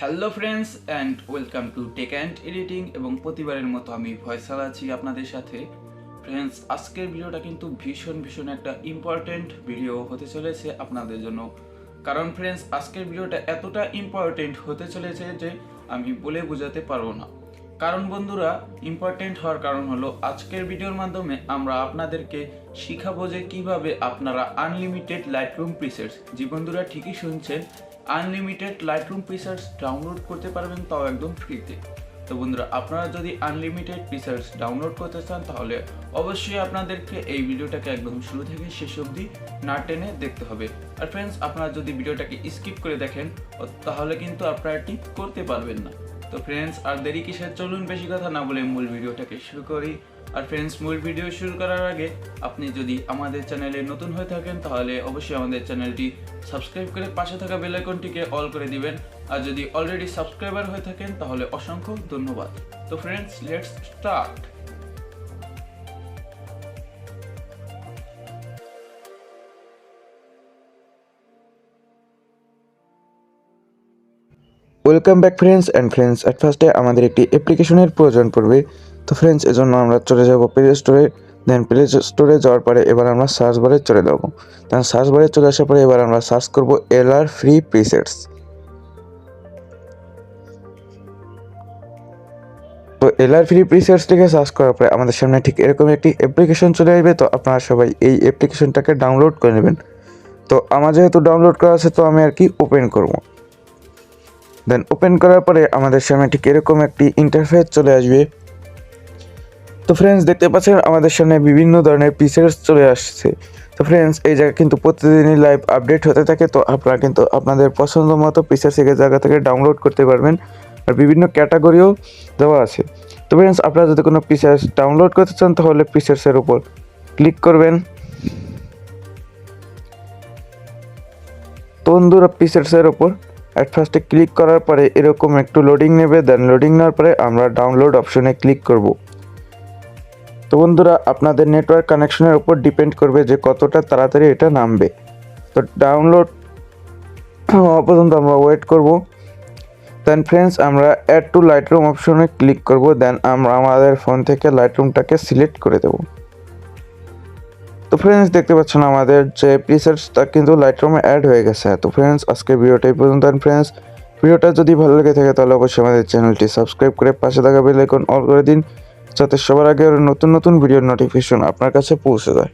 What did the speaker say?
Hello friends and welcome to tech and editing এবং প্রতিবারের মতো আমি ফয়সাল আছি আপনাদের সাথে। ফ্রেন্ডস, আজকের ভিডিওটা কিন্তু ভীষণ একটা ইম্পর্টেন্ট ভিডিও হতে চলেছে আপনাদের জন্য। কারণ ফ্রেন্ডস, আজকের ভিডিওটা এতটা ইম্পর্টেন্ট হতে চলেছে যে আমি বলে বোঝাতে পারবো না। কারণ বন্ধুরা, ইম্পর্টেন্ট হওয়ার কারণ হলো আজকের ভিডিওর মাধ্যমে আমরা আপনাদেরকে শিখাবো যে কিভাবে আপনারা আনলিমিটেড লাইটরুম প্রিসেটস, যে বন্ধুরা ঠিকই শুনছেন, আনলিমিটেড লাইটরুম প্রিসেটস ডাউনলোড করতে পারবেন, তাও একদম ফ্রিতে। তো বন্ধুরা, আপনারা যদি আনলিমিটেড প্রিসেটস ডাউনলোড করতে চান তাহলে অবশ্যই আপনাদেরকে এই ভিডিওটাকে একদম শুরু থেকে শেষ অবধি না টেনে দেখতে হবে। আর ফ্রেন্ডস, আপনারা যদি ভিডিওটাকে স্কিপ করে দেখেন তাহলে কিন্তু আপনারা ঠিক করতে পারবেন না। তো ফ্রেন্ডস, আর দেরি কিসের, চলুন বেশি কথা না বলে মূল ভিডিওটাকে শুরু করি। আর ফ্রেন্ডস, মূল ভিডিও শুরু করার আগে আপনি যদি আমাদের চ্যানেলে নতুন হয়ে থাকেন তাহলে অবশ্যই আমাদের চ্যানেলটি সাবস্ক্রাইব করে পাশে থাকা বেল আইকনটিকে অল করে দিবেন। আর যদি অলরেডি সাবস্ক্রাইবার হয়ে থাকেন তাহলে অসংখ্য ধন্যবাদ। তো friends, let's start. Welcome back friends and friends. At ফার্স্টে আমাদের একটি অ্যাপ্লিকেশনের প্রয়োজন পড়বে। তো ফ্রেন্ডস, এজন্য আমরা চলে যাব প্লে স্টোরে। দেন প্লে স্টোরে যাওয়ার পরে এবার আমরা সার্চ বারে চলে যাব। দেন সার্চ বারে চলে আসার পরে এবার আমরা সার্চ করব এলআর ফ্রি প্রিসেটস। তো এলআর ফ্রি প্রিসেটস থেকে সার্চ করার পরে আমাদের সামনে ঠিক এরকম একটি অ্যাপ্লিকেশন চলে আসবে। তো আপনারা সবাই এই অ্যাপ্লিকেশনটাকে ডাউনলোড করে নেবেন। তো আমার যেহেতু ডাউনলোড করা আছে তো আমি আর কি ওপেন করব। দেন ওপেন করার পরে আমাদের সামনে ঠিক এরকম একটি ইন্টারফেস চলে আসবে। তো ফ্রেন্ডস, দেখতে পাচ্ছেন আমাদের সামনে বিভিন্ন ধরনের প্রিসেটস চলে আসছে। তো ফ্রেন্ডস, এই জায়গা কিন্তু প্রতিদিনই লাইভ আপডেট হতে থাকে। তো আপনারা কিন্তু আপনাদের পছন্দ মতো প্রিসেটস এই জায়গা থেকে ডাউনলোড করতে পারবেন। আর বিভিন্ন ক্যাটাগরিও দেওয়া আছে। তো ফ্রেন্ডস, আপনারা যদি কোনো প্রিসেটস ডাউনলোড করতে চান তাহলে প্রিসেটসের উপর ক্লিক করবেন। তো বন্ধুরা, প্রিসেটসের উপর অ্যাট ফার্স্টে ক্লিক করার পরে এরকম একটু লোডিং নেবে। দেন লোডিং নেওয়ার পরে আমরা ডাউনলোড অপশনে ক্লিক করব। তো বন্ধুরা, আপনাদের নেটওয়ার্ক কানেকশনের উপর ডিপেন্ড করবে যে কতটা তাড়াতাড়ি এটা নামবে। তো ডাউনলোড হওয়া পর্যন্ত আমরা ওয়েট করব। দেন ফ্রেন্ডস, আমরা অ্যাড টু লাইটরুম অপশনে ক্লিক করব। দেন আমরা আমাদের ফোন থেকে লাইটরুমটাকে সিলেক্ট করে দেব। তো ফ্রেন্ডস, দেখতে পাচ্ছেন আমাদের যে প্রিসেটসটা কিন্তু লাইটরুমে অ্যাড হয়ে গেছে। তো ফ্রেন্ডস, আজকের ভিডিওটা এই পর্যন্ত। ফ্রেন্ডস, ভিডিওটা যদি ভালো লেগে থাকে তাহলে অবশ্যই আমাদের চ্যানেলটি সাবস্ক্রাইব করে পাশে থাকা বেল আইকন অল করে দিন, যাতে সবার আগে নতুন ভিডিওর নোটিফিকেশন আপনার কাছে পৌঁছে যায়।